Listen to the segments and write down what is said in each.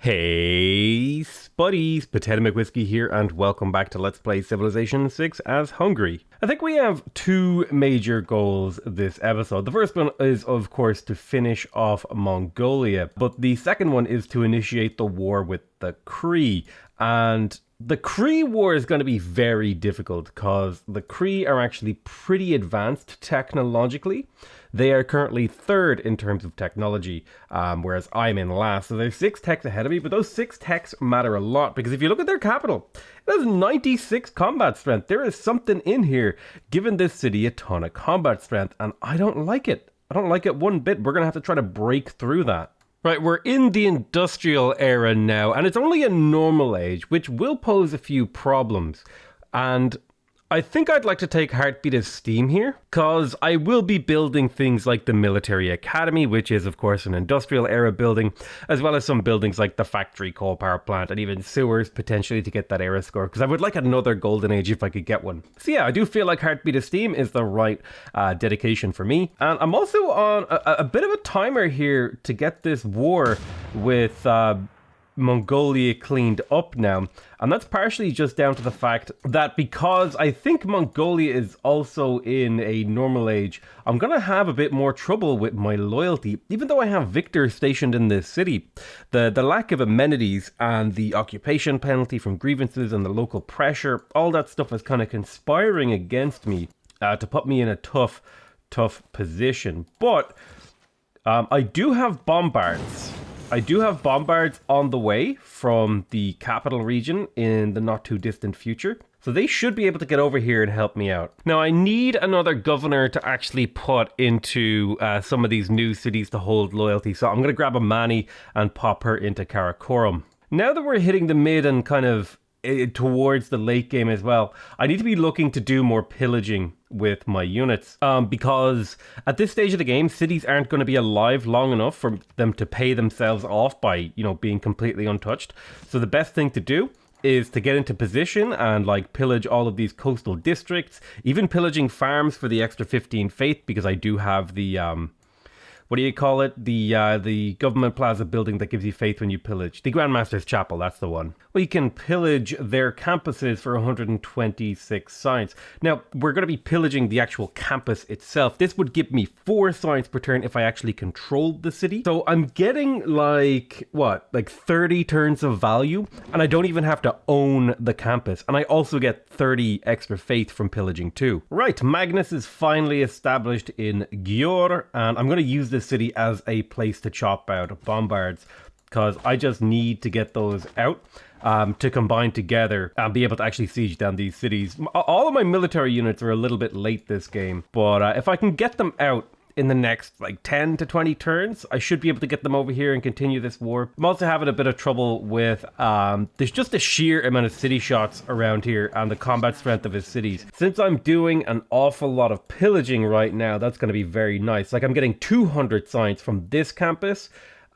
Hey Spuddies, PotatoMcWhiskey here and welcome back to Let's Play Civilization 6 as Hungary. I think we have two major goals this episode. The first one is of course to finish off Mongolia, but the second one is to initiate the war with the Cree. And the Cree war is going to be very difficult because the Cree are actually pretty advanced technologically. They are currently third in terms of technology, whereas I'm in last. So there's 6 techs ahead of me, but those 6 techs matter a lot because if you look at their capital, it has 96 combat strength. There is something in here giving this city a ton of combat strength, and I don't like it. I don't like it one bit. We're going to have to try to break through that. Right, we're in the industrial era now, and it's only a normal age, which will pose a few problems. And I think I'd like to take Heartbeat of Steam here, because I will be building things like the Military Academy, which is of course an industrial era building, as well as some buildings like the factory coal power plant and even sewers potentially to get that era score, because I would like another golden age if I could get one. So yeah, I do feel like Heartbeat of Steam is the right dedication for me. And I'm also on a bit of a timer here to get this war with Mongolia cleaned up now, and that's partially just down to the fact that because I think Mongolia is also in a normal age, I'm gonna have a bit more trouble with my loyalty, even though I have victors stationed in this city. The lack of amenities and the occupation penalty from grievances and the local pressure, all that stuff is kind of conspiring against me to put me in a tough position. But I do have bombards. I do have bombards on the way from the capital region in the not too distant future. So they should be able to get over here and help me out. Now I need another governor to actually put into some of these new cities to hold loyalty. So I'm going to grab a Mani and pop her into Karakorum. Now that we're hitting the mid and kind of towards the late game as well, I need to be looking to do more pillaging with my units, because at this stage of the game, cities aren't going to be alive long enough for them to pay themselves off by, you know, being completely untouched. So the best thing to do is to get into position and like pillage all of these coastal districts, even pillaging farms for the extra 15 faith, because I do have the what do you call it? The government plaza building that gives you faith when you pillage. The Grandmaster's Chapel, that's the one. Well, you can pillage their campuses for 126 science. Now, we're going to be pillaging the actual campus itself. This would give me 4 science per turn if I actually controlled the city. So I'm getting like, what, like 30 turns of value, and I don't even have to own the campus. And I also get 30 extra faith from pillaging too. Right, Magnus is finally established in Győr, and I'm going to use this city as a place to chop out bombards, because I just need to get those out to combine together and be able to actually siege down these cities. All of my military units are a little bit late this game, but if I can get them out in the next like 10 to 20 turns, I should be able to get them over here and continue this war. I'm also having a bit of trouble with, there's just a sheer amount of city shots around here and the combat strength of his cities. Since I'm doing an awful lot of pillaging right now, that's going to be very nice. Like I'm getting 200 science from this campus.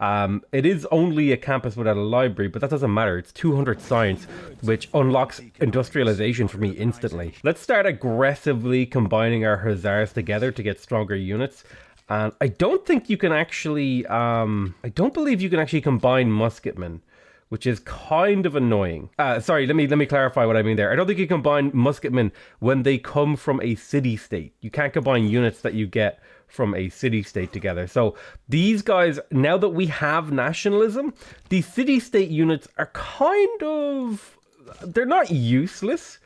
It is only a campus without a library, but that doesn't matter. It's 200 science, which unlocks industrialization for me instantly. Let's start aggressively combining our hussars together to get stronger units. And I don't think you can actually, I don't believe you can actually combine musketmen, which is kind of annoying. Sorry, let me clarify what I mean there. I don't think you can combine musketmen when they come from a city-state. You can't combine units that you get from a city-state together. So these guys, now that we have nationalism, these city-state units are kind of, they're not useless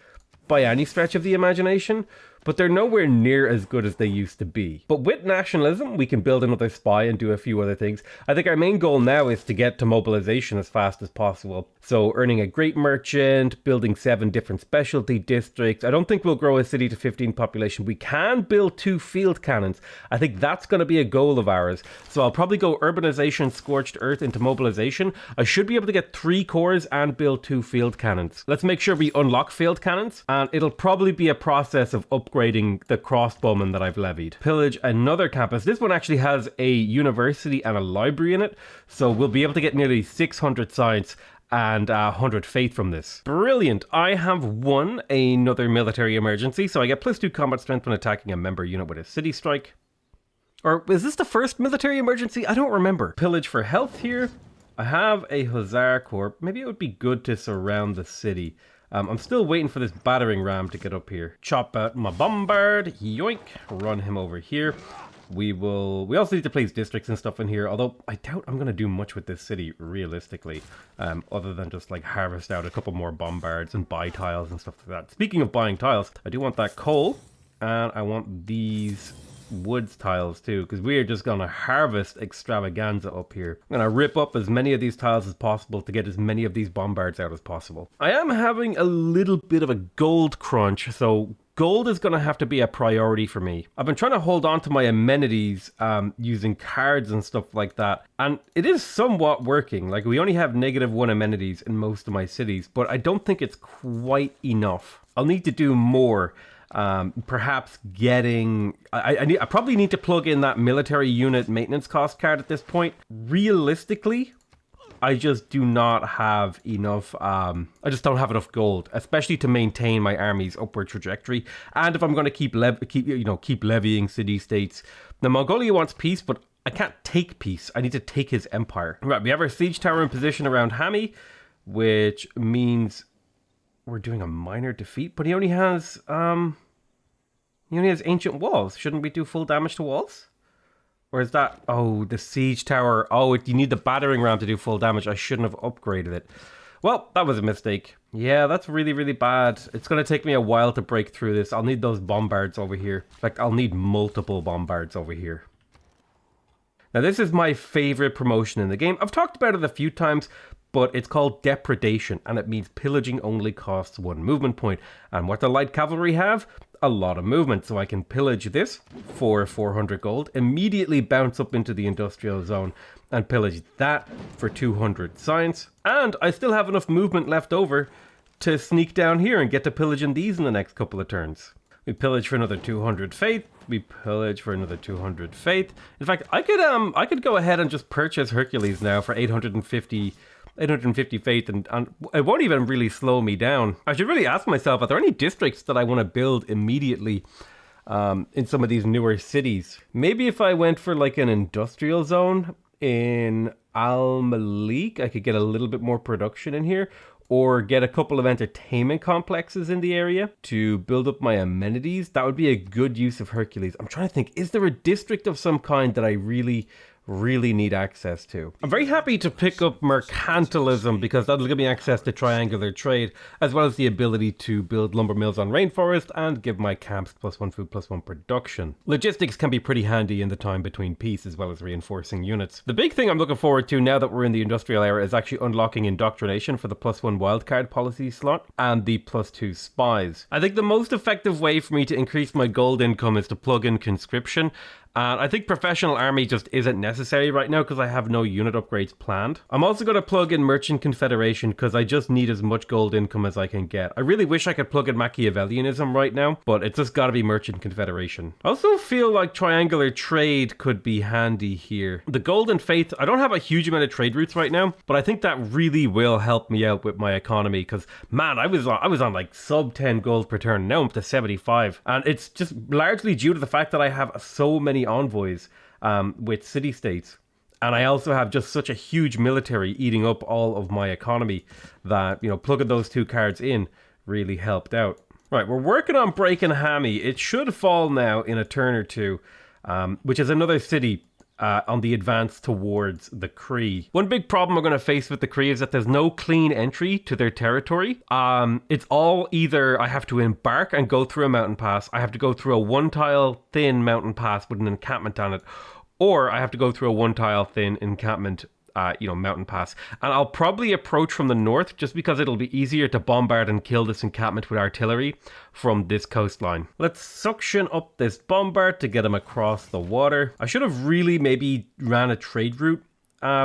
by any stretch of the imagination, but they're nowhere near as good as they used to be. But with nationalism, we can build another spy and do a few other things. I think our main goal now is to get to mobilization as fast as possible. So earning a great merchant, building 7 different specialty districts. I don't think we'll grow a city to 15 population. We can build 2 field cannons. I think that's going to be a goal of ours. So I'll probably go urbanization, scorched earth into mobilization. I should be able to get 3 cores and build 2 field cannons. Let's make sure we unlock field cannons, and it'll probably be a process of upgrading the crossbowmen that I've levied. Pillage another campus. This one actually has a university and a library in it, so we'll be able to get nearly 600 science and 100 faith from this. Brilliant. I have won another military emergency, so I get +2 combat strength when attacking a member unit with a city strike. Or is this the first military emergency? I don't remember. Pillage for health here. I have a Hussar Corps. Maybe it would be good to surround the city. I'm still waiting for this battering ram to get up here. Chop out my bombard. Yoink. Run him over here. We also need to place districts and stuff in here, although I doubt I'm going to do much with this city realistically, other than just like harvest out a couple more bombards and buy tiles and stuff like that. Speaking of buying tiles, I do want that coal, and I want these woods tiles too, because we are just going to harvest extravaganza up here. I'm going to rip up as many of these tiles as possible to get as many of these bombards out as possible. I am having a little bit of a gold crunch, so gold is going to have to be a priority for me. I've been trying to hold on to my amenities using cards and stuff like that, and it is somewhat working. Like, we only have -1 amenities in most of my cities, but I don't think it's quite enough. I'll need to do more. Perhaps getting... I probably need to plug in that military unit maintenance cost card at this point. Realistically, I just do not have enough, I just don't have enough gold, especially to maintain my army's upward trajectory. And if I'm going to keep levying city-states. Now, Mongolia wants peace, but I can't take peace. I need to take his empire. Right, we have our siege tower in position around Hami, which means we're doing a minor defeat, but he only has ancient walls. Shouldn't we do full damage to walls? Or is that... Oh, the siege tower. Oh, you need the battering ram to do full damage. I shouldn't have upgraded it. Well, that was a mistake. Yeah, that's really, really bad. It's going to take me a while to break through this. I'll need those bombards over here. In fact, I'll need multiple bombards over here. Now, this is my favorite promotion in the game. I've talked about it a few times, but it's called Depredation, and it means pillaging only costs 1 movement point. And what the light cavalry have? A lot of movement, so I can pillage this for 400 gold, immediately bounce up into the industrial zone and pillage that for 200 science, and I still have enough movement left over to sneak down here and get to pillaging these in the next couple of turns. We pillage for another 200 faith. We pillage for another 200 faith. In fact, I could go ahead and just purchase Hercules now for 850 faith, and it won't even really slow me down. I should really ask myself, are there any districts that I want to build immediately in some of these newer cities? Maybe if I went for like an industrial zone in Al-Malik, I could get a little bit more production in here, or get a couple of entertainment complexes in the area to build up my amenities. That would be a good use of Hercules. I'm trying to think, is there a district of some kind that I really need access to? I'm very happy to pick up mercantilism because that'll give me access to triangular trade, as well as the ability to build lumber mills on rainforest and give my camps +1 food, +1 production. Logistics can be pretty handy in the time between peace, as well as reinforcing units. The big thing I'm looking forward to now that we're in the industrial era is actually unlocking indoctrination for the +1 wildcard policy slot and the +2 spies. I think the most effective way for me to increase my gold income is to plug in conscription. And I think professional army just isn't necessary right now because I have no unit upgrades planned. I'm also going to plug in Merchant Confederation because I just need as much gold income as I can get. I really wish I could plug in Machiavellianism right now, but it's just got to be Merchant Confederation. I also feel like triangular trade could be handy here. The gold and faith, I don't have a huge amount of trade routes right now, but I think that really will help me out with my economy because, man, I was on like sub 10 gold per turn. Now I'm up to 75. And it's just largely due to the fact that I have so many envoys with city-states, and I also have just such a huge military eating up all of my economy that, you know, plugging those 2 cards in really helped out. Right, we're working on breaking Hami. It should fall now in a turn or two, which is another city on the advance towards the Cree. One big problem we're going to face with the Cree is that there's no clean entry to their territory. It's all either I have to embark and go through a mountain pass, I have to go through a 1-tile thin mountain pass with an encampment on it, or I have to go through a 1-tile thin encampment mountain pass. And I'll probably approach from the north just because it'll be easier to bombard and kill this encampment with artillery from this coastline. Let's suction up this bombard to get him across the water. I should have really maybe ran a trade route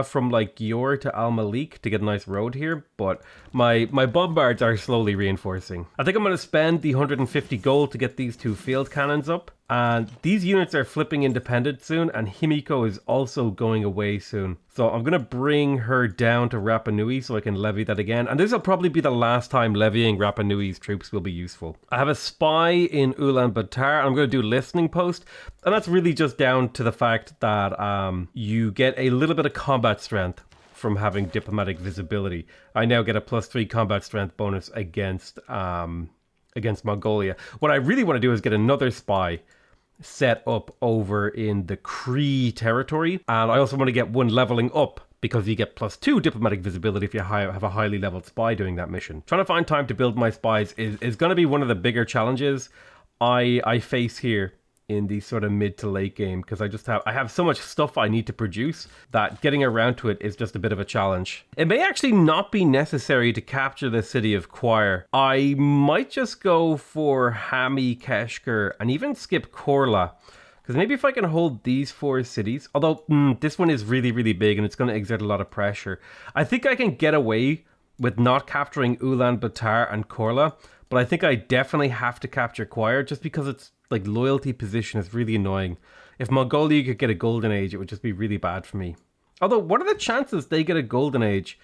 from like Gior to Al-Malik to get a nice road here, but my bombards are slowly reinforcing. I think I'm going to spend the 150 gold to get these 2 field cannons up. And these units are flipping independent soon, and Himiko is also going away soon. So I'm going to bring her down to Rapa Nui so I can levy that again. And this will probably be the last time levying Rapa Nui's troops will be useful. I have a spy in Ulaanbaatar. I'm going to do listening post. And that's really just down to the fact that you get a little bit of combat strength from having diplomatic visibility. I now get a +3 combat strength bonus against Mongolia. What I really want to do is get another spy set up over in the Cree territory, and I also want to get one leveling up, because you get +2 diplomatic visibility if you have a highly leveled spy doing that mission. Trying to find time to build my spies is going to be one of the bigger challenges I face here in the sort of mid to late game, because I have so much stuff I need to produce that getting around to it is just a bit of a challenge. It may actually not be necessary to capture the city of Quire. I might just go for Hami, Keshker, and even skip Korla. Because maybe if I can hold these 4 cities, although this one is really, really big and it's going to exert a lot of pressure. I think I can get away with not capturing Ulaanbaatar and Korla, but I think I definitely have to capture Quire just because it's like loyalty position is really annoying. If Mongolia could get a golden age, it would just be really bad for me. Although, what are the chances they get a golden age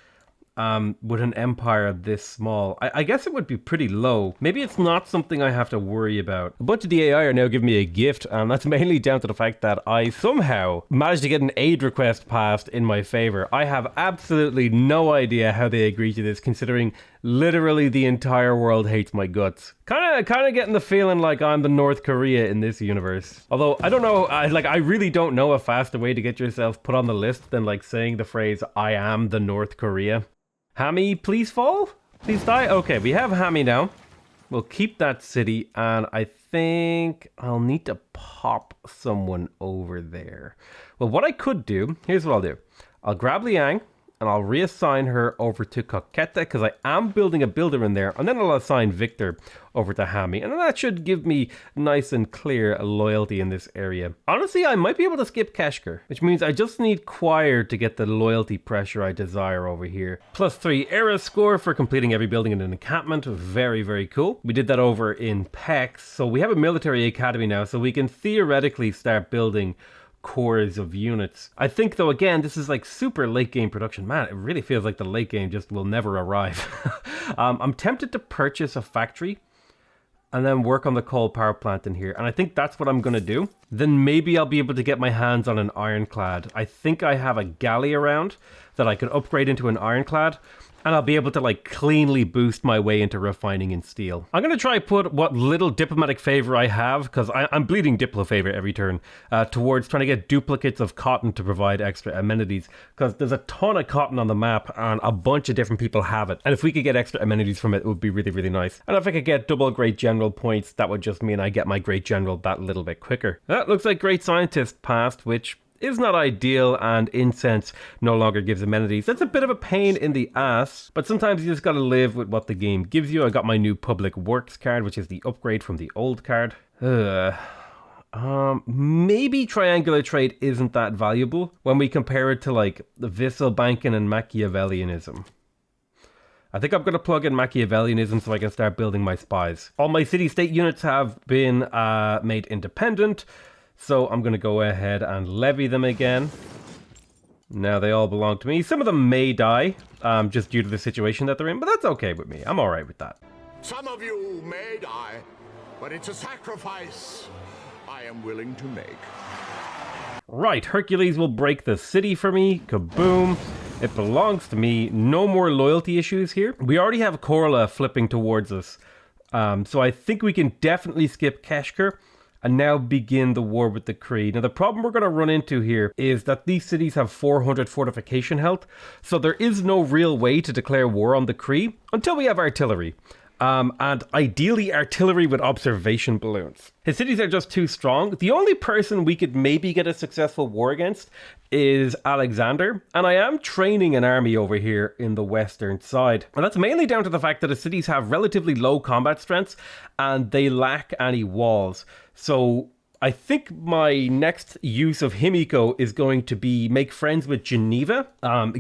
with an empire this small? I guess it would be pretty low. Maybe it's not something I have to worry about. A bunch of the AI are now giving me a gift, and that's mainly down to the fact that I somehow managed to get an aid request passed in my favor. I have absolutely no idea how they agreed to this, considering literally the entire world hates my guts. Kind of getting the feeling like I'm the North Korea in this universe. Although I don't know, I really don't know a faster way to get yourself put on the list than like saying the phrase "I am the North Korea." Hami, please fall? Please die? Okay, we have Hami now. We'll keep that city, and I think I'll need to pop someone over there. Well, what I could do, here's what I'll do. I'll grab Liang, and I'll reassign her over to Coquette, because I am building a builder in there, and then I'll assign Victor over to Hami, and that should give me nice and clear loyalty in this area. Honestly, I might be able to skip Keshker, which means I just need Quire to get the loyalty pressure I desire over here. +3 era score for completing every building in an encampment. Very, very cool. We did that over in PEX, so we have a military academy now, so we can theoretically start building cores of units. I think though, again, this is like super late game production. Man, it really feels like the late game just will never arrive. I'm tempted to purchase a factory and then work on the coal power plant in here, and I think that's what I'm gonna do. Then maybe I'll be able to get my hands on an ironclad. I think I have a galley around that I could upgrade into an ironclad, and I'll be able to like cleanly boost my way into refining in steel. I'm gonna try put what little diplomatic favor I have, because I'm bleeding diplo favor every turn, towards trying to get duplicates of cotton to provide extra amenities, because there's a ton of cotton on the map and a bunch of different people have it. And if we could get extra amenities from it, it would be really, really nice. And if I could get double great general points, that would just mean I get my great general that little bit quicker. That looks like great scientist passed, which is not ideal, and incense no longer gives amenities. That's a bit of a pain in the ass, but sometimes you just gotta live with what the game gives you. I got my new public works card, which is the upgrade from the old card. Maybe triangular trade isn't that valuable when we compare it to like the Visselbanken and Machiavellianism. I think I'm going to plug in Machiavellianism so I can start building my spies. All my city-state units have been made independent, so I'm going to go ahead and levy them again. Now they all belong to me. Some of them may die, just due to the situation that they're in, but that's okay with me. I'm alright with that. Some of you may die, but it's a sacrifice I am willing to make. Right, Hercules will break the city for me. Kaboom. It belongs to me. No more loyalty issues here. We already have Korla flipping towards us. So I think we can definitely skip Keshker and now begin the war with the Cree. Now the problem we're going to run into here is that these cities have 400 fortification health. So there is no real way to declare war on the Cree until we have artillery. And ideally artillery with observation balloons. His cities are just too strong. The only person we could maybe get a successful war against is Alexander, and I am training an army over here in the western side. And that's mainly down to the fact that the cities have relatively low combat strengths and they lack any walls. So I think my next use of Himiko is going to be make friends with Geneva,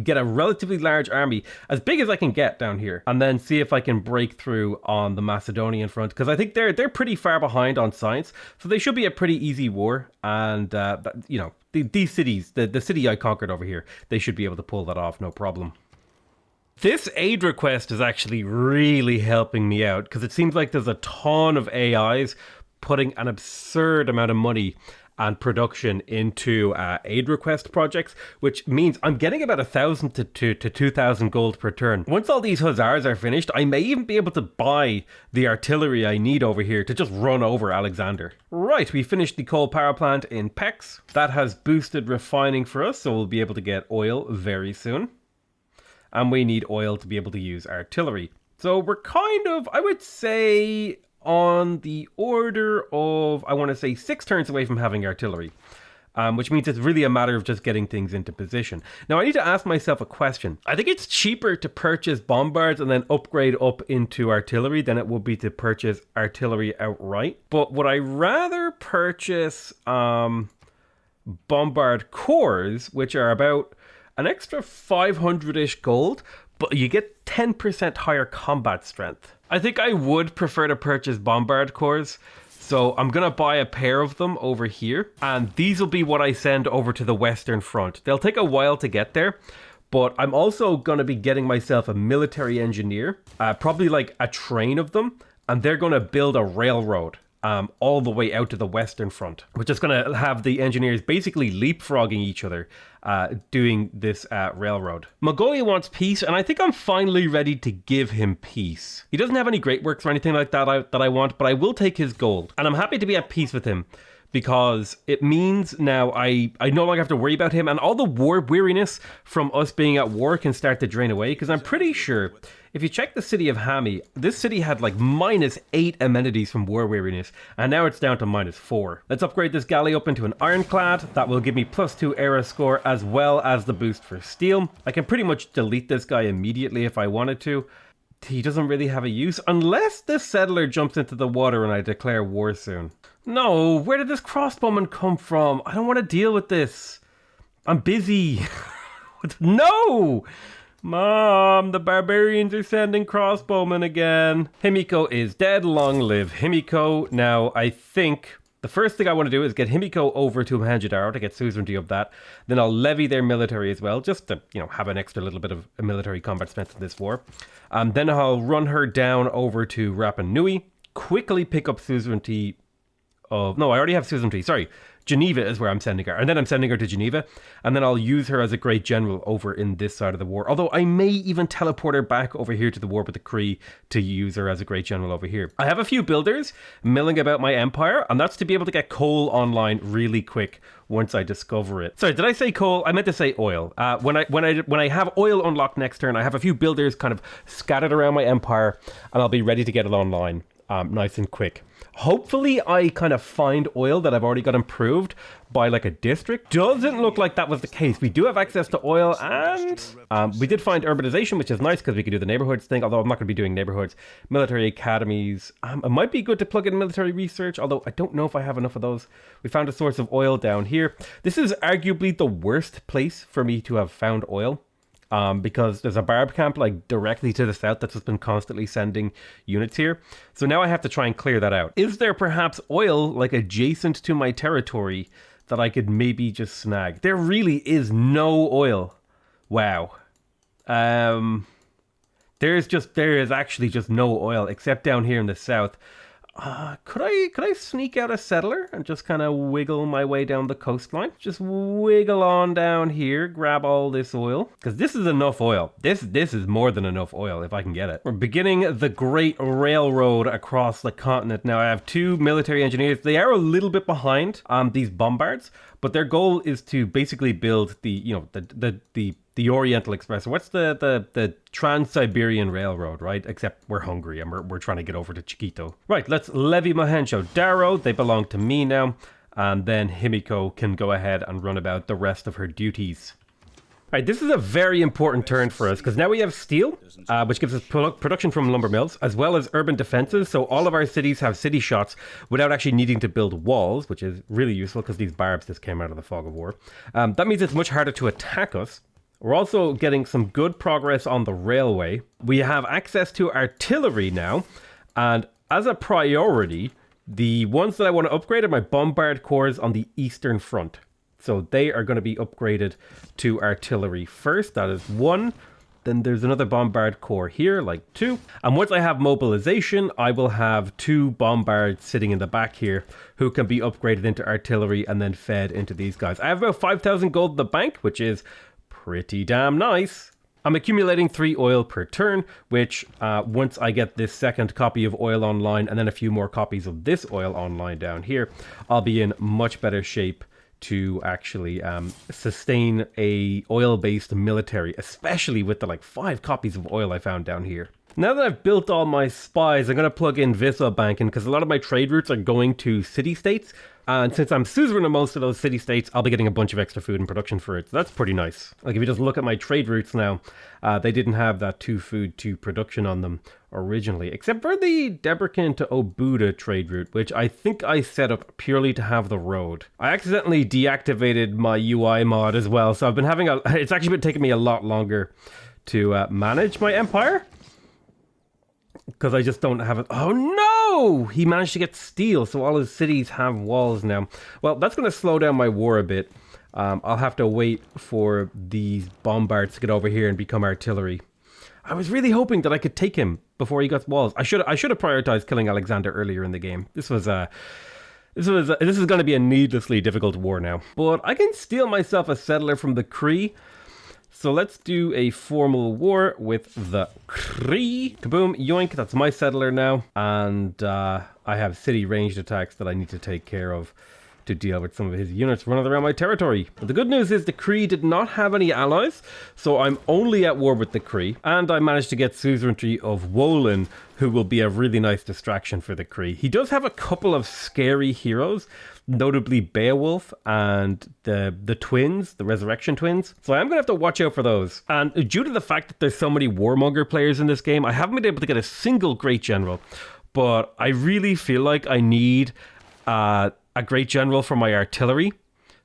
get a relatively large army, as big as I can get down here, and then see if I can break through on the Macedonian front, because I think they're pretty far behind on science, so they should be a pretty easy war. And you know, these cities, the city I conquered over here, they should be able to pull that off, no problem. This aid request is actually really helping me out, because it seems like there's a ton of AIs putting an absurd amount of money and production into aid request projects, which means I'm getting about 1,000 to 2,000 gold per turn. Once all these hussars are finished, I may even be able to buy the artillery I need over here to just run over Alexander. Right, we finished the coal power plant in Pex. That has boosted refining for us, so we'll be able to get oil very soon. And we need oil to be able to use artillery. So we're kind of, I would say, on the order of, I want to say 6 turns away from having artillery. Which means it's really a matter of just getting things into position. Now, I need to ask myself a question. I think it's cheaper to purchase bombards and then upgrade up into artillery than it would be to purchase artillery outright. But would I rather purchase bombard cores, which are about an extra 500-ish gold, but you get 10% higher combat strength? I think I would prefer to purchase bombard cores. So I'm going to buy a pair of them over here, and these will be what I send over to the Western Front. They'll take a while to get there, but I'm also going to be getting myself a military engineer, probably like a train of them, and they're going to build a railroad all the way out to the Western Front. We're just going to have the engineers basically leapfrogging each other doing this railroad. Mongolia wants peace, and I think I'm finally ready to give him peace. He doesn't have any great works or anything like that that I want, but I will take his gold. And I'm happy to be at peace with him, because it means now I no longer have to worry about him, and all the war weariness from us being at war can start to drain away, because I'm pretty sure if you check the city of Hami, this city had like -8 amenities from war weariness, and now it's down to -4. Let's upgrade this galley up into an ironclad. That will give me +2 era score as well as the boost for steel. I can pretty much delete this guy immediately if I wanted to. He doesn't really have a use unless this settler jumps into the water and I declare war soon. No, where did this crossbowman come from? I don't want to deal with this. I'm busy. No! Mom, the barbarians are sending crossbowmen again. Himiko is dead. Long live Himiko. Now, I think the first thing I want to do is get Himiko over to Mohenjo-Daro to get suzerainty of that. Then I'll levy their military as well, just to, have an extra little bit of military combat spent in this war. Then I'll run her down over to Rapa Nui, quickly pick up suzerainty of... No, I already have suzerainty. Sorry. Geneva is where I'm sending her. And then I'm sending her to Geneva. And then I'll use her as a great general over in this side of the war. Although I may even teleport her back over here to the war with the Kree to use her as a great general over here. I have a few builders milling about my empire. And that's to be able to get coal online really quick once I discover it. Sorry, did I say coal? I meant to say oil. When I have oil unlocked next turn, I have a few builders kind of scattered around my empire. And I'll be ready to get it online nice and quick. Hopefully I kind of find oil that I've already got improved by like a district. Doesn't look like that was the case. We do have access to oil, and we did find urbanization, which is nice because we can do the neighborhoods thing, although I'm not going to be doing neighborhoods. Military academies. It might be good to plug in military research, although I don't know if I have enough of those. We found a source of oil down here. This is arguably the worst place for me to have found oil. Because there's a barb camp like directly to the south that's just been constantly sending units here. So now I have to try and clear that out. Is there perhaps oil like adjacent to my territory that I could maybe just snag? There really is no oil. Wow. There is actually just no oil except down here in the south. Could I sneak out a settler and just kind of wiggle my way down the coastline? Just wiggle on down here, grab all this oil. Because this is enough oil. This is more than enough oil if I can get it. We're beginning the Great Railroad across the continent. Now I have 2 military engineers. They are a little bit behind these bombards, but their goal is to basically build the Oriental Express. What's the Trans-Siberian Railroad, right? Except we're hungry and we're trying to get over to Chiquito. Right, let's levy Mohenjo-Daro. They belong to me now. And then Himiko can go ahead and run about the rest of her duties. Right, this is a very important turn for us because now we have steel, which gives us production from lumber mills, as well as urban defenses. So all of our cities have city shots without actually needing to build walls, which is really useful because these barbs just came out of the fog of war. That means it's much harder to attack us. We're also getting some good progress on the railway. We have access to artillery now, and as a priority, the ones that I want to upgrade are my bombard cores on the Eastern Front. So they are going to be upgraded to artillery first. That is 1. Then there's another bombard core here, like 2. And once I have mobilization, I will have 2 bombards sitting in the back here who can be upgraded into artillery and then fed into these guys. I have about 5,000 gold in the bank, which is pretty damn nice. I'm accumulating 3 oil per turn, which once I get this second copy of oil online and then a few more copies of this oil online down here, I'll be in much better shape to actually sustain a oil-based military, especially with the like 5 copies of oil I found down here. Now that I've built all my spies, I'm going to plug in Visa banking because a lot of my trade routes are going to city-states. And since I'm suzerain of most of those city-states, I'll be getting a bunch of extra food and production for it. So that's pretty nice. Like if you just look at my trade routes now, they didn't have that 2 food, 2 production on them originally. Except for the Debrecen to Obuda trade route, which I think I set up purely to have the road. I accidentally deactivated my UI mod as well. So I've been having it's actually been taking me a lot longer to manage my empire. Because I just don't have it. Oh no! He managed to get steel, so all his cities have walls now. Well, that's going to slow down my war a bit. I'll have to wait for these bombards to get over here and become artillery. I was really hoping that I could take him before he got walls. I should have prioritized killing Alexander earlier in the game. This is going to be a needlessly difficult war now. But I can steal myself a settler from the Cree. So let's do a formal war with the Cree. Kaboom, yoink, that's my settler now. And I have city ranged attacks that I need to take care of to deal with some of his units running around my territory. But the good news is the Cree did not have any allies, so I'm only at war with the Cree. And I managed to get suzerainty of Wolin, who will be a really nice distraction for the Cree. He does have a couple of scary heroes, notably Beowulf and the twins, the Resurrection twins. So I am going to have to watch out for those. And due to the fact that there's so many Warmonger players in this game, I haven't been able to get a single great general. But I really feel like I need a great general for my artillery.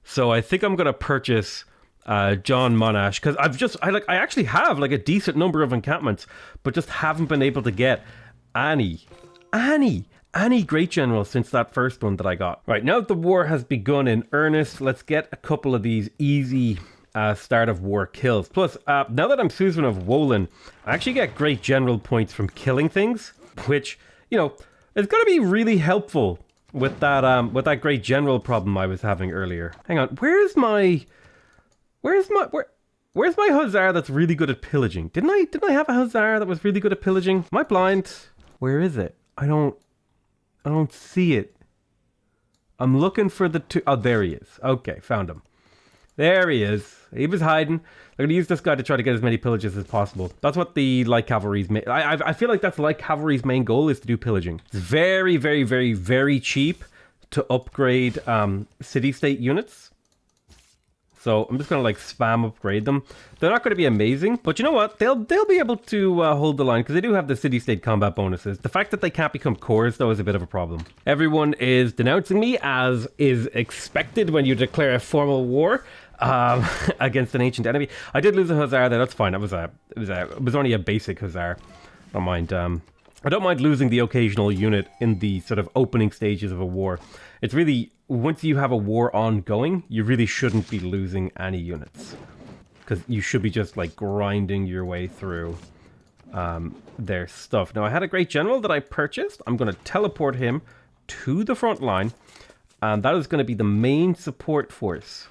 So I think I'm going to purchase John Monash, because I actually have like a decent number of encampments, but just haven't been able to get any great generals since that first one that I got. Right, now that the war has begun in earnest, let's get a couple of these easy start of war kills. Plus, now that I'm suzerain of Wolin, I actually get great general points from killing things, which, you know, is going to be really helpful with that great general problem I was having earlier. Hang on, where's my hussar that's really good at pillaging? Didn't I have a hussar that was really good at pillaging? Am I blind? Where is it? I don't see it. I'm looking for the two. Oh, there he is. Okay, found him. There he is. He was hiding. I'm going to use this guy to try to get as many pillages as possible. That's what the light cavalry's main... I feel like that's light cavalry's main goal, is to do pillaging. It's very, very, very, very cheap to upgrade city-state units. So I'm just going to like spam upgrade them. They're not going to be amazing, but you know what? They'll be able to hold the line because they do have the city-state combat bonuses. The fact that they can't become cores, though, is a bit of a problem. Everyone is denouncing me, as is expected when you declare a formal war against an ancient enemy. I did lose a hussar there. That's fine. It was only a basic hussar. I don't mind. I don't mind losing the occasional unit in the sort of opening stages of a war. It's really, once you have a war ongoing, you really shouldn't be losing any units, because you should be just like grinding your way through their stuff. Now, I had a great general that I purchased. I'm going to teleport him to the front line, and that is going to be the main support force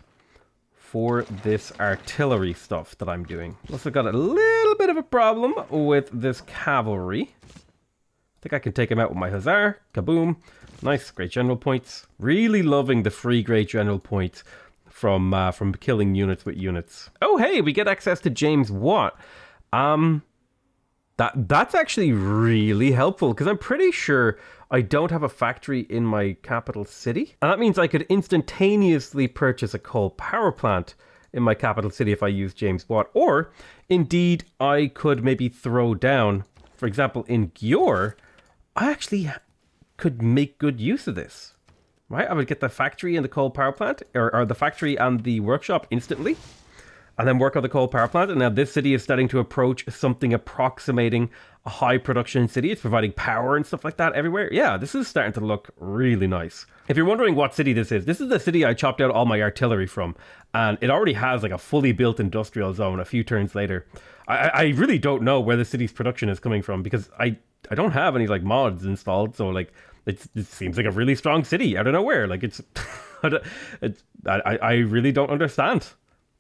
for this artillery stuff that I'm doing. Also got a little bit of a problem with this cavalry. I think I can take him out with my hussar. Kaboom. Nice, great general points. Really loving the free great general points from killing units with units. Oh, hey, we get access to James Watt. That's actually really helpful, because I'm pretty sure I don't have a factory in my capital city. And that means I could instantaneously purchase a coal power plant in my capital city if I use James Watt. Or, indeed, I could maybe throw down, for example, in Győr, I actually could make good use of this, right? I would get the factory and the coal power plant, or the factory and the workshop instantly. and then work on the coal power plant. And now this city is starting to approach something approximating a high production city. It's providing power and stuff like that everywhere. Yeah, this is starting to look really nice. If you're wondering what city this is the city I chopped out all my artillery from, and it already has like a fully built industrial zone a few turns later. I really don't know where the city's production is coming from, because I don't have any like mods installed, so like it seems like a really strong city out of nowhere. Like it's I really don't understand.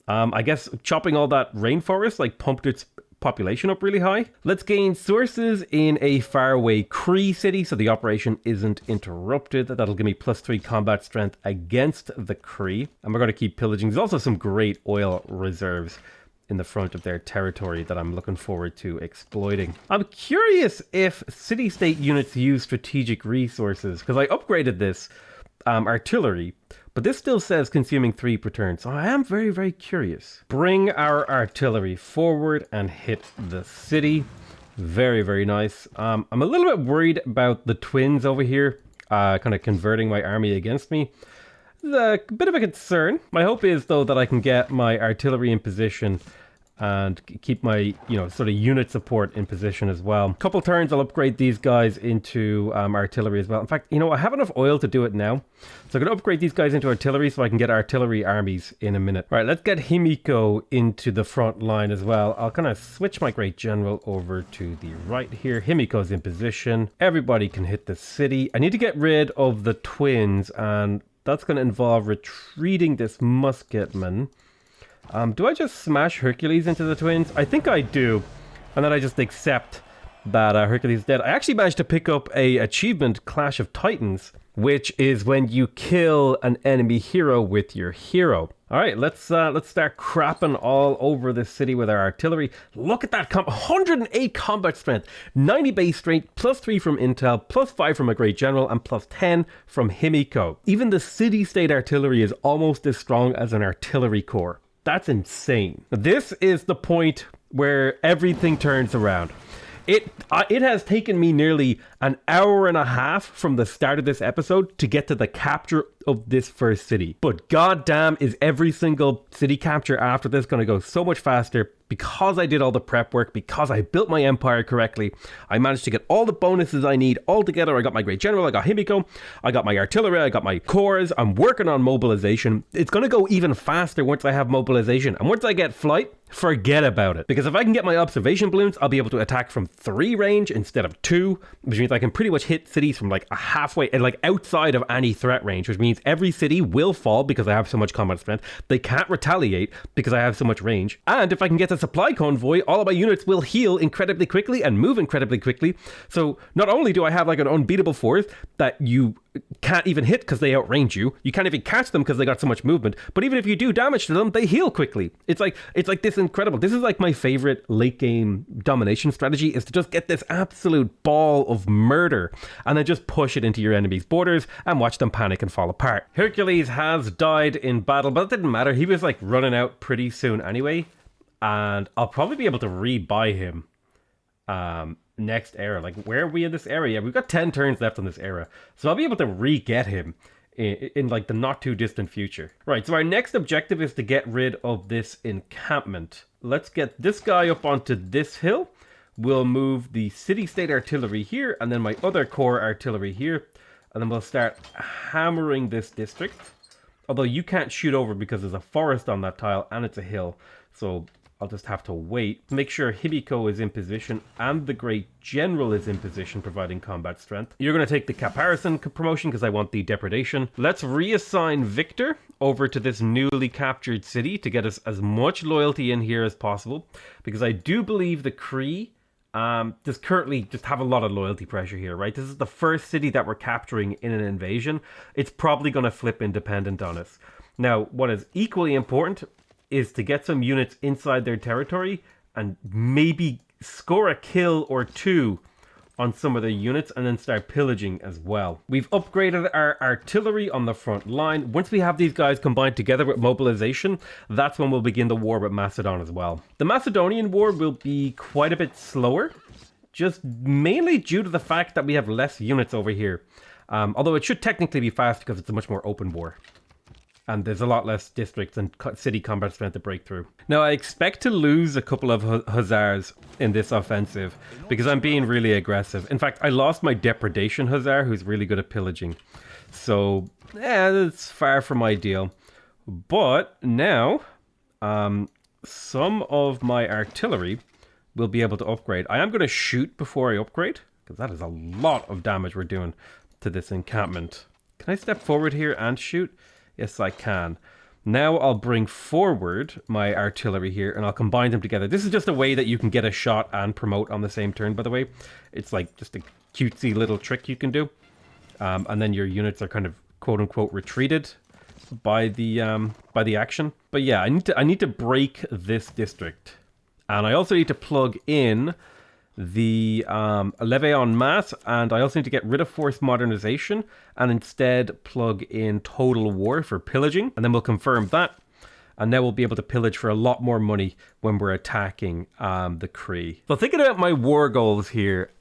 I guess chopping all that rainforest like pumped its population up really high. Let's gain sources in a faraway Cree city so the operation isn't interrupted. That'll give me +3 combat strength against the Cree. And we're going to keep pillaging. There's also some great oil reserves in the front of their territory that I'm looking forward to exploiting. I'm curious if city-state units use strategic resources, because I upgraded this artillery, but this still says consuming 3 per turn, so I am very, very curious. Bring our artillery forward and hit the city. Very, very nice. I'm a little bit worried about the twins over here, kind of converting my army against me. It's a bit of a concern. My hope is, though, that I can get my artillery in position and keep my, sort of unit support in position as well. Couple turns, I'll upgrade these guys into artillery as well. In fact, I have enough oil to do it now. So I'm going to upgrade these guys into artillery so I can get artillery armies in a minute. All right, let's get Himiko into the front line as well. I'll kind of switch my great general over to the right here. Himiko's in position. Everybody can hit the city. I need to get rid of the twins, and that's going to involve retreating this musketman. Do I just smash Hercules into the twins? I think I do. And then I just accept that Hercules is dead. I actually managed to pick up a achievement, Clash of Titans, which is when you kill an enemy hero with your hero. All right, let's start crapping all over this city with our artillery. Look at that, 108 combat strength, 90 base strength, +3 from intel, +5 from a great general, and +10 from Himiko. Even the city-state artillery is almost as strong as an artillery corps. That's insane. This is the point where everything turns around. It has taken me nearly an hour and a half from the start of this episode to get to the capture of this first city. But goddamn, is every single city capture after this going to go so much faster, because I did all the prep work, because I built my empire correctly. I managed to get all the bonuses I need all together. I got my great general, I got Himiko, I got my artillery, I got my cores. I'm working on mobilization. It's going to go even faster once I have mobilization. And once I get flight, forget about it. Because if I can get my observation balloons, I'll be able to attack from 3 range instead of 2, which means I can pretty much hit cities from like a halfway, and like outside of any threat range, which means every city will fall because I have so much combat strength. They can't retaliate because I have so much range. And if I can get the supply convoy, all of my units will heal incredibly quickly and move incredibly quickly. So not only do I have like an unbeatable force that you can't even hit because they outrange you, you can't even catch them because they got so much movement, but even if you do damage to them, they heal quickly. It's like this incredible. This is like my favorite late game domination strategy, is to just get this absolute ball of murder and then just push it into your enemy's borders and watch them panic and fall apart. Hercules has died in battle, but it didn't matter. He was like running out pretty soon anyway, and I'll probably be able to rebuy him next era. Like, where are we in this area? We've got 10 turns left on this era, so I'll be able to re-get him in like the not too distant future. Right, so our next objective is to get rid of this encampment. Let's get this guy up onto this hill. We'll move the city-state artillery here, and then my other core artillery here, and then we'll start hammering this district. Although you can't shoot over because there's a forest on that tile and it's a hill, so I'll just have to wait. Make sure Himiko is in position and the Great General is in position, providing combat strength. You're going to take the Caparison promotion because I want the depredation. Let's reassign Victor over to this newly captured city to get us as much loyalty in here as possible, because I do believe the Cree just currently just have a lot of loyalty pressure here, right? This is the first city that we're capturing in an invasion. It's probably going to flip independent on us. Now, what is equally important is to get some units inside their territory and maybe score a kill or 2 on some of their units and then start pillaging as well. We've upgraded our artillery on the front line. Once we have these guys combined together with mobilization, that's when we'll begin the war with Macedon as well. The Macedonian war will be quite a bit slower, just mainly due to the fact that we have less units over here. Although it should technically be fast because it's a much more open war. And there's a lot less districts and city combat strength to break through. Now, I expect to lose a couple of Hussars in this offensive because I'm being really aggressive. In fact, I lost my Depredation Hussar, who's really good at pillaging. So, yeah, that's far from ideal. But now, some of my artillery will be able to upgrade. I am going to shoot before I upgrade, because that is a lot of damage we're doing to this encampment. Can I step forward here and shoot? Yes, I can. Now I'll bring forward my artillery here and I'll combine them together. This is just a way that you can get a shot and promote on the same turn, by the way. It's like just a cutesy little trick you can do. And then your units are kind of quote-unquote retreated by the action. But yeah, I need to break this district. And I also need to plug in the levy en masse, and I also need to get rid of forced modernization and instead plug in total war for pillaging, and then we'll confirm that, and now we'll be able to pillage for a lot more money when we're attacking the Cree. So thinking about my war goals here,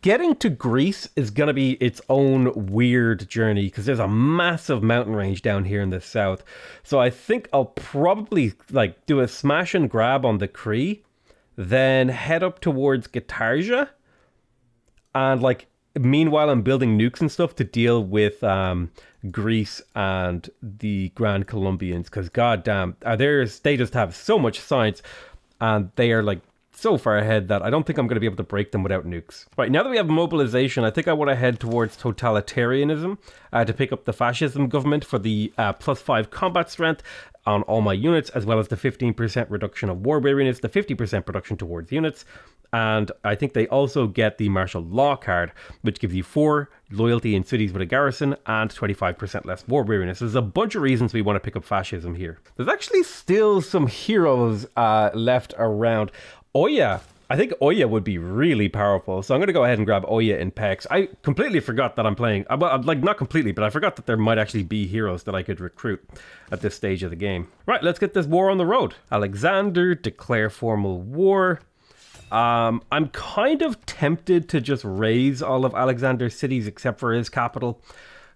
getting to Greece is going to be its own weird journey because there's a massive mountain range down here in the south. So I think I'll probably like do a smash and grab on the Cree, then head up towards Getarsia, and like meanwhile I'm building nukes and stuff to deal with Greece and the Grand Colombians, because goddamn, they just have so much science and they are like so far ahead that I don't think I'm going to be able to break them without nukes. Right, now that we have mobilization, I think I want to head towards totalitarianism to pick up the fascism government for the +5 combat strength on all my units, as well as the 15% reduction of war weariness, the 50% reduction towards units. And I think they also get the martial law card, which gives you 4 loyalty in cities with a garrison and 25% less war weariness. There's a bunch of reasons we want to pick up fascism here. There's actually still some heroes left around. Oya. I think Oya would be really powerful, so I'm going to go ahead and grab Oya in Pex. I completely forgot that I'm playing, well, like not completely, but I forgot that there might actually be heroes that I could recruit at this stage of the game. Right, let's get this war on the road. Alexander, declare formal war. I'm kind of tempted to just raise all of Alexander's cities except for his capital,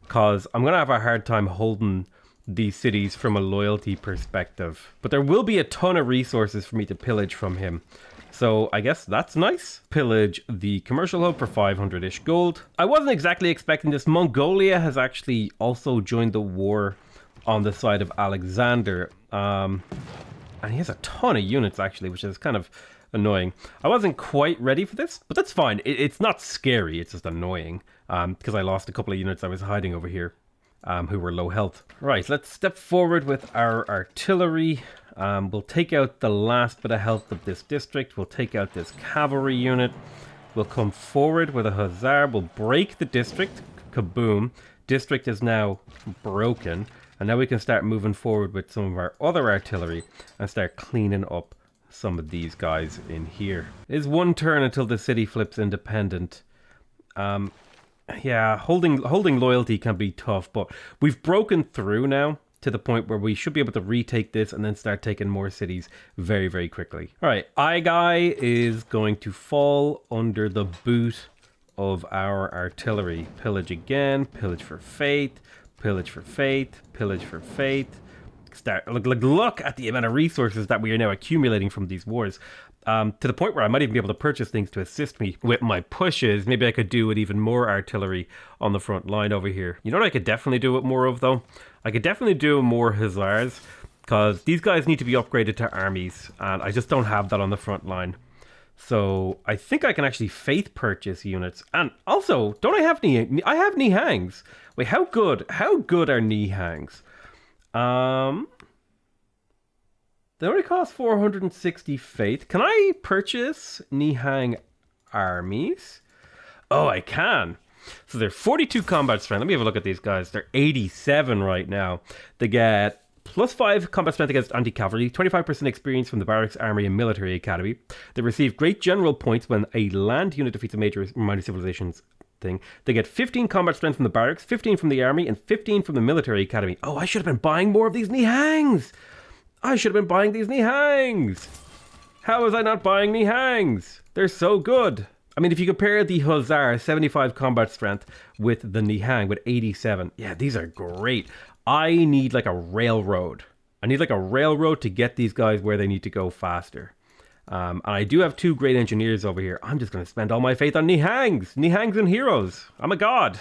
because I'm going to have a hard time holding these cities from a loyalty perspective. But there will be a ton of resources for me to pillage from him. So I guess that's nice. Pillage the commercial hub for 500-ish gold. I wasn't exactly expecting this. Mongolia has actually also joined the war on the side of Alexander. And he has a ton of units actually, which is kind of annoying. I wasn't quite ready for this, but that's fine. It's not scary, it's just annoying. Because I lost a couple of units I was hiding over here. Who were low health. Right, let's step forward with our artillery. We'll take out the last bit of health of this district. We'll take out this cavalry unit. We'll come forward with a hussar. We'll break the district. Kaboom. District is now broken. And now we can start moving forward with some of our other artillery and start cleaning up some of these guys in here. It is 1 turn until the city flips independent. Yeah, holding loyalty can be tough, but we've broken through now to the point where we should be able to retake this and then start taking more cities very, very quickly. All right, Aigai is going to fall under the boot of our artillery. Pillage again, pillage for faith, pillage for faith, pillage for faith. Look at the amount of resources that we are now accumulating from these wars. To the point where I might even be able to purchase things to assist me with my pushes. Maybe I could do with even more artillery on the front line over here. You know what I could definitely do with more of, though? I could definitely do more hussars, because these guys need to be upgraded to armies, and I just don't have that on the front line. So I think I can actually faith purchase units. And also, don't I have I have Nihangs. Wait, how good are Nihangs? They only cost 460 faith. Can I purchase Nihang armies? Oh, I can. So they're 42 combat strength. Let me have a look at these guys. They're 87 right now. They get +5 combat strength against anti-cavalry, 25% experience from the barracks, army, and military academy. They receive great general points when a land unit defeats a major minor civilizations thing. They get 15 combat strength from the barracks, 15 from the army, and 15 from the military academy. Oh, I should have been buying more of these Nihangs. I should have been buying these Nihangs. How was I not buying Nihangs? They're so good. I mean, if you compare the Hussar, 75 combat strength, with the Nihang with 87, yeah, these are great. I need like a railroad. I need like a railroad to get these guys where they need to go faster. And I do have 2 great engineers over here. I'm just going to spend all my faith on Nihangs. Nihangs and heroes. I'm a god.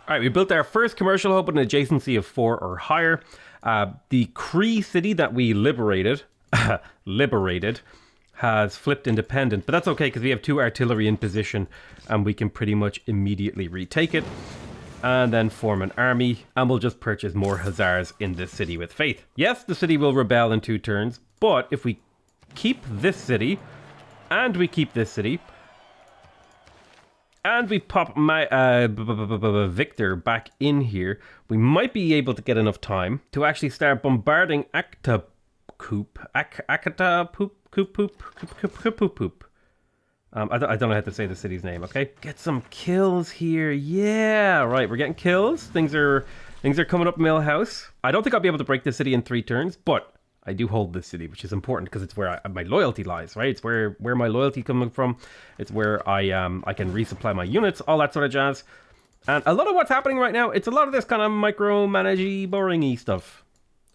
Alright, we built our first commercial hub with an adjacency of 4 or higher. The Cree city that we liberated, has flipped independent, but that's okay because we have 2 artillery in position and we can pretty much immediately retake it and then form an army, and we'll just purchase more hussars in this city with faith. Yes, the city will rebel in 2 turns, but if we keep this city and we keep this city and we pop my Victor back in here, we might be able to get enough time to actually start bombarding Akatapoop. I don't know how to say the city's name, okay? Get some kills here. Yeah, right, we're getting kills. Things are coming up Millhouse. I don't think I'll be able to break this city in 3 turns, but I do hold this city, which is important because it's where my loyalty lies, right? It's where my loyalty coming from. It's where I can resupply my units, all that sort of jazz. And a lot of what's happening right now, it's a lot of this kind of micromanagey, boringy stuff.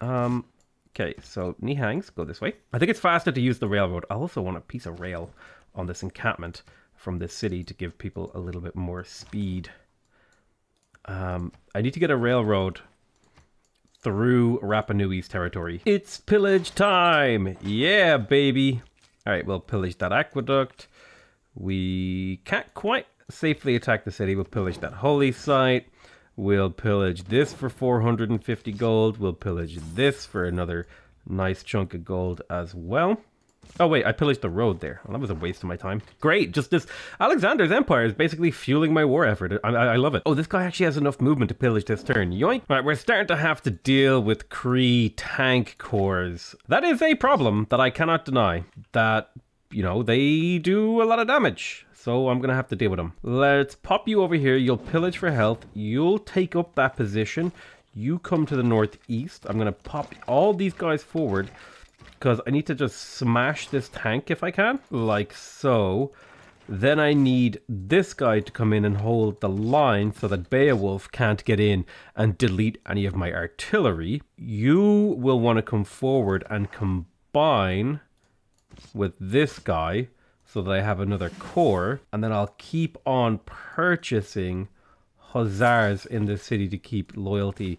Okay, so Nihangs, go this way. I think it's faster to use the railroad. I also want a piece of rail on this encampment from this city to give people a little bit more speed. I need to get a railroad through Rapa Nui's territory. It's pillage time! Yeah, baby! Alright, we'll pillage that aqueduct. We can't quite safely attack the city. We'll pillage that holy site. We'll pillage this for 450 gold. We'll pillage this for another nice chunk of gold as well. Oh wait, I pillaged the road there. Well, that was a waste of my time. Great, just this Alexander's empire is basically fueling my war effort. I love it. Oh, this guy actually has enough movement to pillage this turn. Yoink. Right, we're starting to have to deal with Cree tank cores. That is a problem that I cannot deny. That, you know, they do a lot of damage. So I'm going to have to deal with them. Let's pop you over here. You'll pillage for health. You'll take up that position. You come to the northeast. I'm going to pop all these guys forward because I need to just smash this tank if I can. Like so. Then I need this guy to come in and hold the line so that Beowulf can't get in and delete any of my artillery. You will want to come forward and combine with this guy so that I have another core, and then I'll keep on purchasing hussars in this city to keep loyalty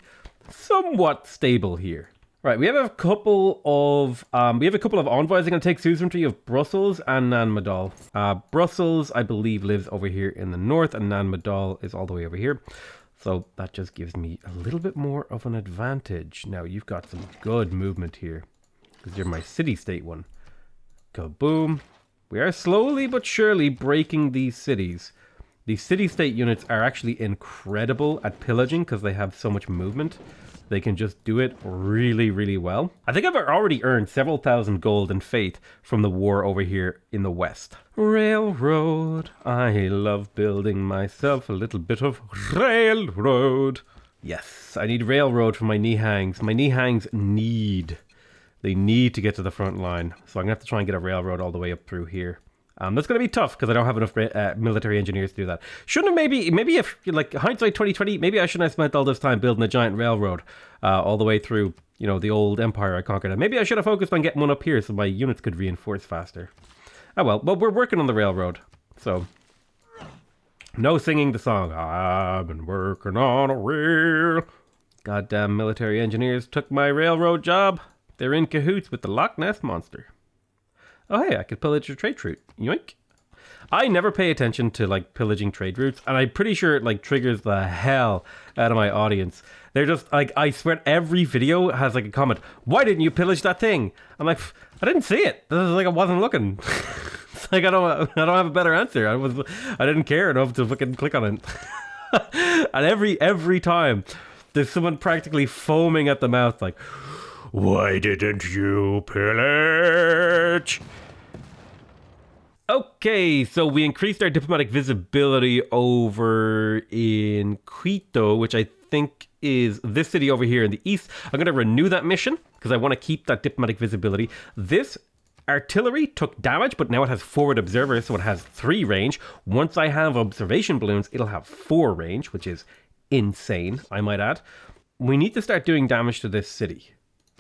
somewhat stable here. Right, we have a couple of envoys. I'm going to take suzerainty of Brussels and Nan Madol. Brussels, I believe, lives over here in the north, and Nan Madol is all the way over here. So that just gives me a little bit more of an advantage. Now you've got some good movement here because you're my city-state one. Kaboom. We are slowly but surely breaking these cities. These city-state units are actually incredible at pillaging because they have so much movement. They can just do it really, really well. I think I've already earned several thousand gold and faith from the war over here in the west. Railroad. I love building myself a little bit of railroad. Yes, I need railroad for my Nihangs. My Nihangs need to get to the front line. So I'm going to have to try and get a railroad all the way up through here. That's going to be tough because I don't have enough military engineers to do that. Shouldn't have maybe if, like, hindsight 2020, maybe I shouldn't have spent all this time building a giant railroad all the way through, you know, the old empire I conquered. And maybe I should have focused on getting one up here so my units could reinforce faster. Oh well, we're working on the railroad. So, no singing the song. I've been working on a rail. Goddamn military engineers took my railroad job. They're in cahoots with the Loch Ness Monster. Oh, hey, I could pillage your trade route. Yoink. I never pay attention to, like, pillaging trade routes, and I'm pretty sure it, like, triggers the hell out of my audience. They're just, like, I swear every video has, like, a comment. Why didn't you pillage that thing? I'm like, I didn't see it. This is like I wasn't looking. It's like I don't have a better answer. I didn't care enough to fucking click on it. And every time, there's someone practically foaming at the mouth, like, why didn't you pillage? Okay, so we increased our diplomatic visibility over in Quito, which I think is this city over here in the east. I'm going to renew that mission because I want to keep that diplomatic visibility. This Artillery took damage, but now it has forward observer, so it has 3 range. Once I have observation balloons, it'll have 4 range, which is insane, I might add. We need to start doing damage to this city.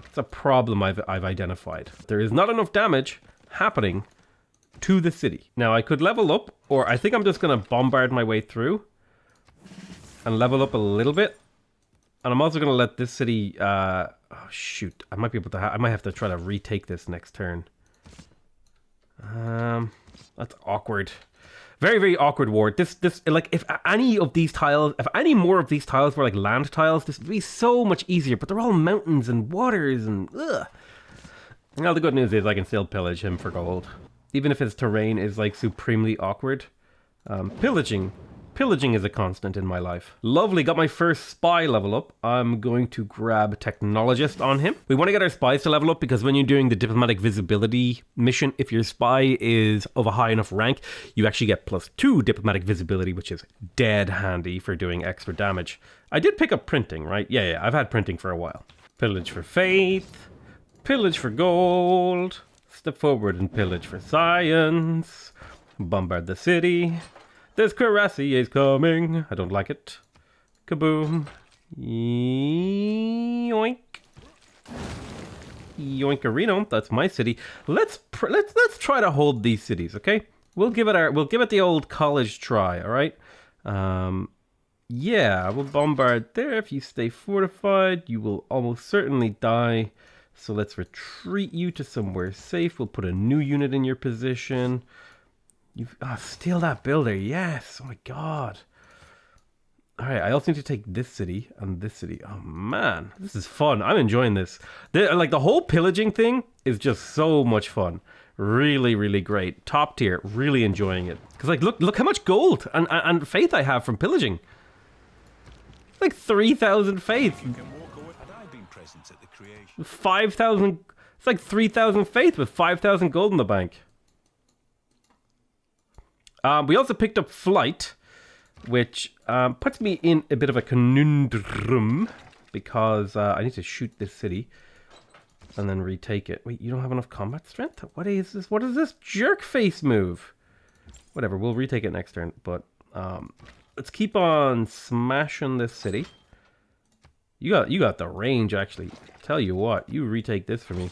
It's a problem I've identified. There is not enough damage happening to the city. Now, I could level up, or I think I'm just going to bombard my way through and level up a little bit. And I'm also going to let this city... oh, shoot. I might be able to... I might have to try to retake this next turn. That's awkward. Very, very awkward ward. This, like, if any of these tiles... If any more of these tiles were, like, land tiles, this would be so much easier. But they're all mountains and waters and... Ugh. Now, the good news is I can still pillage him for gold. Even if his terrain is, like, supremely awkward. Pillaging is a constant in my life. Lovely, got my first spy level up. I'm going to grab Technologist on him. We want to get our spies to level up because when you're doing the diplomatic visibility mission, if your spy is of a high enough rank, you actually get +2 diplomatic visibility, which is dead handy for doing extra damage. I did pick up printing, right? Yeah, I've had printing for a while. Pillage for faith. Pillage for gold. Step forward and pillage for science. Bombard the city. This cuirassier is coming. I don't like it. Kaboom. Yoink. Yoinkarino. That's my city. Let's try to hold these cities, okay? We'll give it the old college try, all right? Yeah, we'll bombard there. If you stay fortified, you will almost certainly die. So let's retreat you to somewhere safe. We'll put a new unit in your position. Steal that builder. Yes. Oh my god. All right. I also need to take this city and this city. Oh man, this is fun. I'm enjoying this. The whole pillaging thing is just so much fun. Really, really great. Top tier. Really enjoying it. Because like, look how much gold and faith I have from pillaging. Like 3,000 faith. 5,000. It's like 3,000 faith with 5,000 gold in the bank. We also picked up Flight, which puts me in a bit of a conundrum because I need to shoot this city and then retake it. Wait, you don't have enough combat strength? What is this? What is this jerk face move? Whatever, we'll retake it next turn. But let's keep on smashing this city. You got the range, actually. Tell you what, you retake this for me.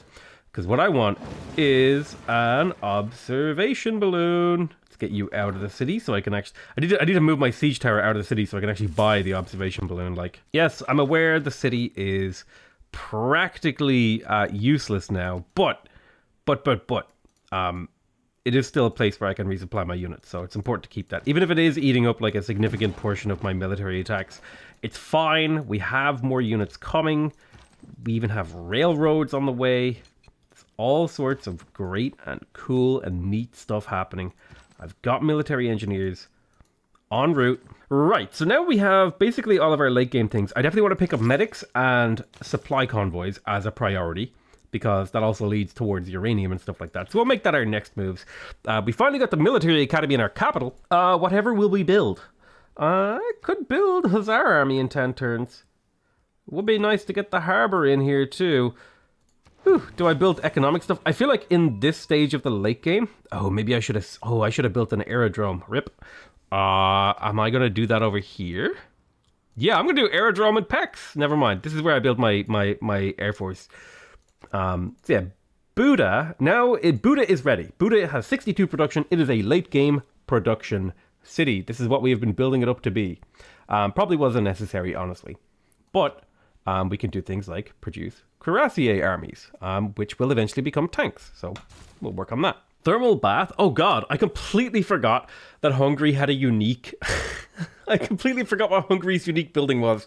Because what I want is an observation balloon. Let's get you out of the city so I can actually... I need to move my siege tower out of the city so I can actually buy the observation balloon. Like, yes, I'm aware the city is practically useless now, but it is still a place where I can resupply my units, so it's important to keep that. Even if it is eating up like a significant portion of my military attacks, it's fine. We have more units coming. We even have railroads on the way. It's all sorts of great and cool and neat stuff happening. I've got military engineers en route. Right, so now we have basically all of our late game things. I definitely want to pick up medics and supply convoys as a priority, because that also leads towards uranium and stuff like that. So we'll make that our next moves. We finally got the military academy in our capital. Whatever will we build? I could build Hussar army in 10 turns. Would be nice to get the harbor in here too. Whew, do I build economic stuff? I feel like in this stage of the late game... Oh, maybe I should have... Oh, I should have built an aerodrome. Rip. Am I going to do that over here? Yeah, I'm going to do aerodrome and PEX. Never mind. This is where I build my Air Force. So yeah, Buddha. Now, Buddha is ready. Buddha has 62 production. It is a late game production city. This is what we have been building it up to be. Probably wasn't necessary, honestly. But we can do things like produce cuirassier armies, which will eventually become tanks. So we'll work on that. Thermal bath. Oh god, I completely forgot that Hungary had a unique... I completely forgot what Hungary's unique building was.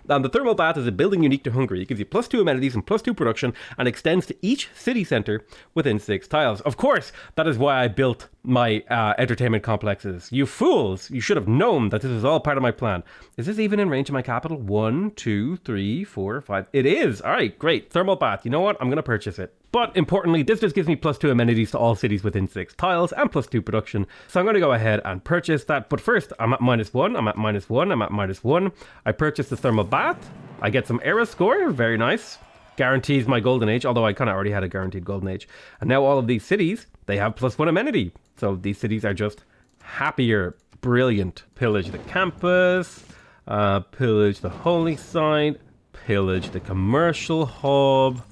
The thermal bath is a building unique to Hungary. It gives you +2 amenities and +2 production and extends to each city centre within 6 tiles. Of course, that is why I built my entertainment complexes. You fools! You should have known that this is all part of my plan. Is this even in range of my capital? 1, 2, 3, 4, 5. It is! Alright, great. Thermal bath. You know what? I'm going to purchase it. But importantly, this just gives me +2 amenities to all cities within 6 tiles and +2 production. So I'm going to go ahead and purchase that. But first, I'm at -1, I'm at -1, I'm at -1. I purchase the thermal bath. I get some era score. Very nice. Guarantees my golden age, although I kind of already had a guaranteed golden age. And now all of these cities, they have +1 amenity. So these cities are just happier. Brilliant. Pillage the campus, pillage the holy site, pillage the commercial hub.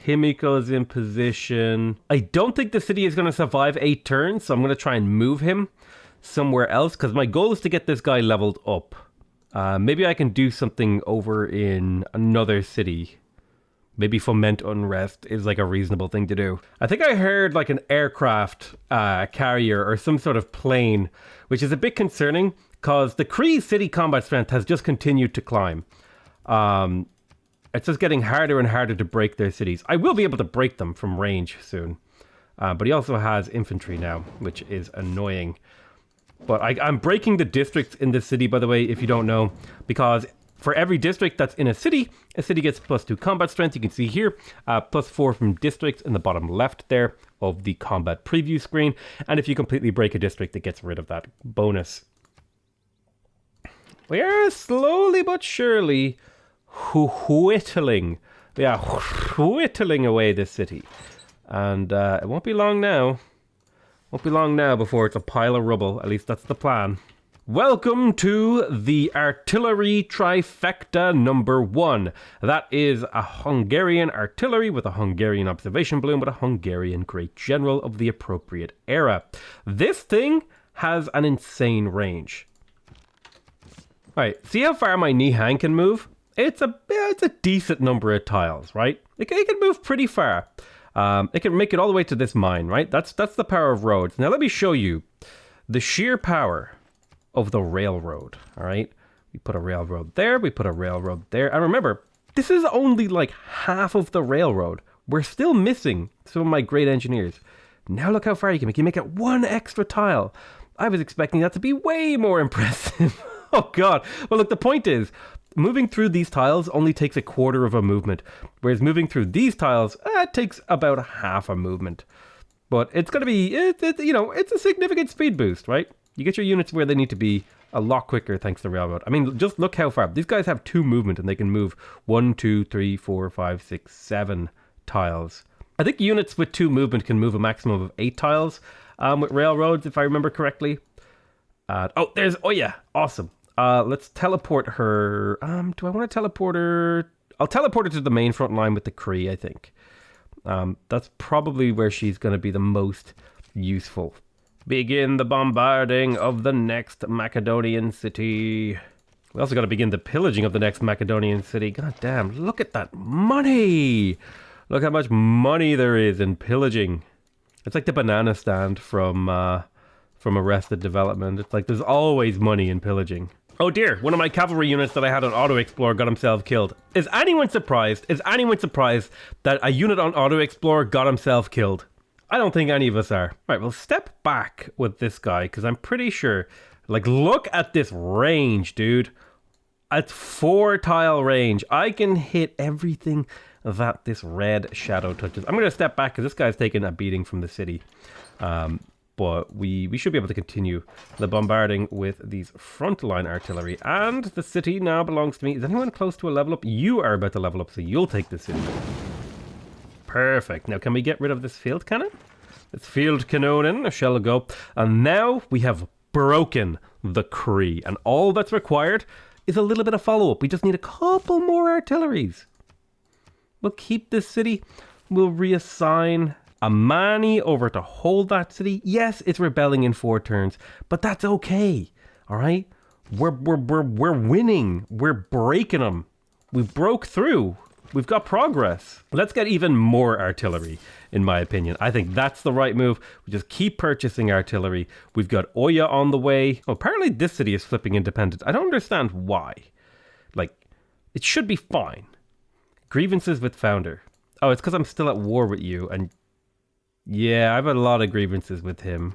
Himiko's in position. I don't think the city is going to survive 8 turns, so I'm going to try and move him somewhere else, because my goal is to get this guy leveled up. Maybe I can do something over in another city. Maybe foment unrest is like a reasonable thing to do. I think I heard like an aircraft carrier or some sort of plane, which is a bit concerning because the Kree city combat strength has just continued to climb. It's just getting harder and harder to break their cities. I will be able to break them from range soon. But he also has infantry now, which is annoying. But I'm breaking the districts in this city, by the way, if you don't know, because for every district that's in a city gets +2 combat strength. You can see here, +4 from districts in the bottom left there of the combat preview screen. And if you completely break a district, it gets rid of that bonus. We are slowly but surely whittling away this city. And it won't be long now. Won't be long now before it's a pile of rubble. At least that's the plan. Welcome to the artillery trifecta number 1. That is a Hungarian artillery with a Hungarian observation balloon with a Hungarian great general of the appropriate era. This thing has an insane range. Alright, see how far my Nihang can move? It's a decent number of tiles, right? It can move pretty far. It can make it all the way to this mine, right? That's the power of roads. Now let me show you the sheer power of the railroad. All right, we put a railroad there, we put a railroad there, and remember, this is only like half of the railroad. We're still missing some of my great engineers. Now look how far you can make. You make it 1 extra tile. I was expecting that to be way more impressive. Oh god. Well, look, the point is, moving through these tiles only takes 1/4 of a movement, whereas moving through these tiles it takes about half a movement. But it's going to be, it's a significant speed boost, right? You get your units where they need to be a lot quicker thanks to the railroad. I mean, just look how far. These guys have 2 movement and they can move 1, 2, 3, 4, 5, 6, 7 tiles. I think units with 2 movement can move a maximum of 8 tiles with railroads, if I remember correctly. Oh yeah, awesome. Let's teleport her. Do I want to teleport her? I'll teleport her to the main front line with the Kree, I think. That's probably where she's going to be the most useful. Begin the bombarding of the next Macedonian city. We also got to begin the pillaging of the next Macedonian city. God damn, look at that money! Look how much money there is in pillaging. It's like the banana stand from Arrested Development. It's like there's always money in pillaging. Oh dear, one of my cavalry units that I had on Auto Explorer got himself killed. Is anyone surprised that a unit on Auto Explorer got himself killed? I don't think any of us are. Right, we'll step back with this guy, because I'm pretty sure, like, look at this range, dude. It's 4 tile range. I can hit everything that this red shadow touches. I'm going to step back, because this guy's taking a beating from the city. But we should be able to continue the bombarding with these frontline artillery. And the city now belongs to me. Is anyone close to a level up? You are about to level up, so you'll take the city. Perfect. Now, can we get rid of this field cannon? This field cannon shall go. And now we have broken the Kree. And all that's required is a little bit of follow-up. We just need a couple more artilleries. We'll keep this city. We'll reassign Amani over to hold that city. Yes, it's rebelling in 4 turns, but that's okay. All right? We're winning. We're breaking them. We broke through. We've got progress. Let's get even more artillery, in my opinion. I think that's the right move. We just keep purchasing artillery. We've got Oya on the way. Oh, apparently this city is flipping independent. I don't understand why. Like, it should be fine. Grievances with founder. Oh, it's because I'm still at war with you. And yeah, I have a lot of grievances with him.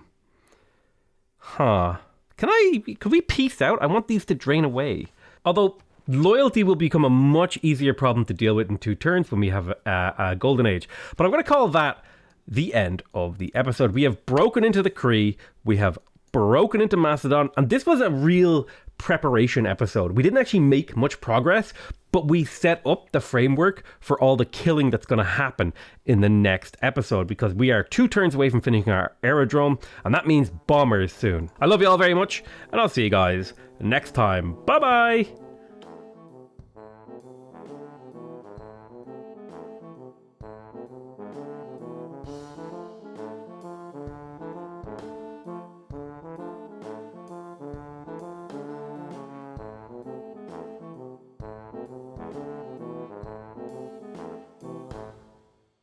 Huh. Can we peace out? I want these to drain away. Although loyalty will become a much easier problem to deal with in 2 turns when we have a golden age. But I'm going to call that the end of the episode. We have broken into the Kree. We have broken into Macedon. And this was a real preparation episode. We didn't actually make much progress, but we set up the framework for all the killing that's going to happen in the next episode, because we are 2 turns away from finishing our aerodrome, and that means bombers soon. I love you all very much, and I'll see you guys next time. Bye bye.